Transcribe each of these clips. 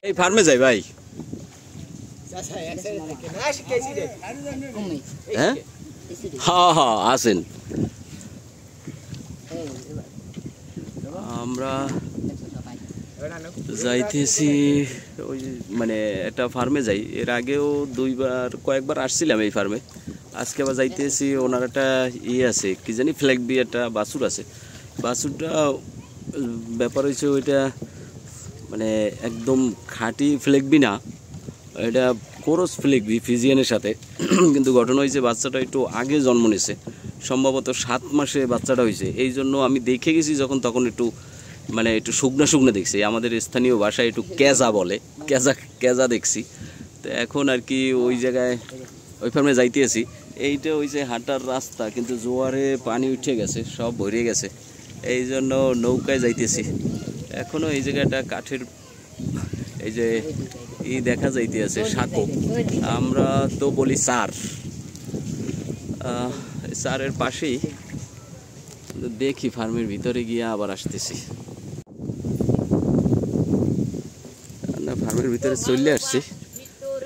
এই ফার্মে যাই ভাই। হ্যাঁ হ্যাঁ হ্যাঁ আসেন। আমরা যাইতেছি ওই মানে একটা ফার্মে যাই, এর আগেও কয়েকবার আসছিলাম এই ফার্মে। আজকে আবার যাইতেছি, ওনার একটা আছে কি জানি ফ্ল্যাগবি একটা বাছুর আছে। বাছুরটা ব্যাপার হয়েছে ওইটা মানে একদম খাঁটি ফ্ল্যাগবি না, এটা কোরস ফ্ল্যাগবি ফিজিয়ানের সাথে। কিন্তু ঘটনা হয়েছে বাচ্চাটা একটু আগে জন্ম নিয়েছে, সম্ভবত 7 মাসে বাচ্চাটা হয়েছে। এই জন্য আমি দেখে গেছি যখন, তখন একটু মানে একটু শুকনা শুকনা দেখছি, আমাদের স্থানীয় ভাষায় একটু কেজা বলে, কেজা দেখছি। তো এখন আর কি ওই জায়গায় ওই ফার্মে যাইতেছি। এইটা ওই যে হাঁটার রাস্তা, কিন্তু জোয়ারে পানি উঠে গেছে, সব ভরে গেছে, এই জন্য নৌকায় যাইতেছি। এখনও এই জায়গাটা কাঠের এই যে দেখা যাইতে আছে সাঁকো, আমরা তো বলি চার, চারের পাশেই দেখি ফার্মের ভিতরে গিয়ে আবার আসতেছি। না ফার্মের ভিতরে চলে আসছি,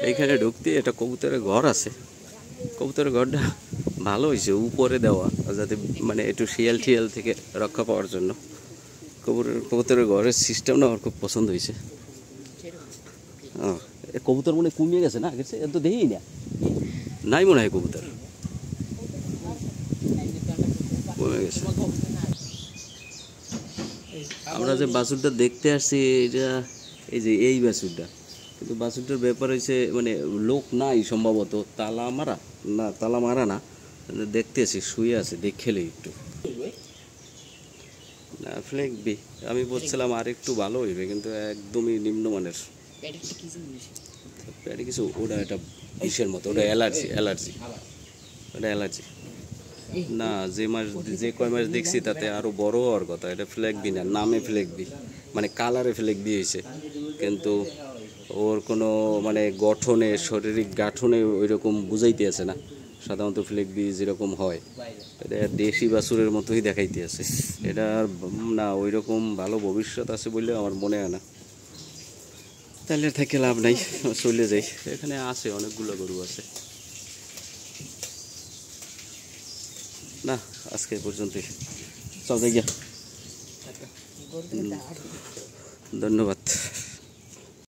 এইখানে ঢুকতে একটা কবুতরের ঘর আছে। কবুতরের ঘরটা ভালো হয়েছে, উপরে দেওয়া, যাতে মানে একটু শিয়াল টিয়াল থেকে রক্ষা পাওয়ার জন্য। কবুতরের ঘরের সিস্টেমটা আমার খুব পছন্দ হয়েছে। কবুতর মনে কমিয়ে গেছে না, গেছে এত দেখি না, নাই মনে হয় কবুতর কমে গেছে। আমরা যে বাছুরটা দেখতে আসছি এটা এই যে এই বাছুরটা, কিন্তু বাছুরটার ব্যাপার হয়েছে মানে লোক নাই, সম্ভবত তালা মারা না, দেখতে আসি শুয়ে আছে, দেখেলে একটু না ফ্ল্যাগবি। আমি বলছিলাম আর একটু ভালো হইবে, কিন্তু একদমই নিম্নমানের প্যাডে কিছু। ওটা একটা ইসের মতো, ওটা অ্যালার্জি ওটা অ্যালার্জি না। যে কয় মাস দেখছি তাতে আরো বড় হওয়ার কথা। এটা ফ্ল্যাগবি না, নামে ফ্ল্যাগবি, মানে কালারে ফ্ল্যাগবি হয়েছে, কিন্তু ওর কোনো মানে গঠনে, শারীরিক গঠনে ওই রকম বুঝাইতে আছে না। সাধারণত ফ্ল্যাগবি যেরকম হয়, এটা দেশি বাছুরের মতোই দেখাইতে আছে। এটা না ওই রকম ভালো ভবিষ্যৎ আছে বলে আমার মনে হয় না। তাহলে থেকে লাভ নাই, চলে যাই। এখানে আছে অনেকগুলো গরু আছে। না আজকে পর্যন্তই, চল যাই গিয়া, ধন্যবাদ।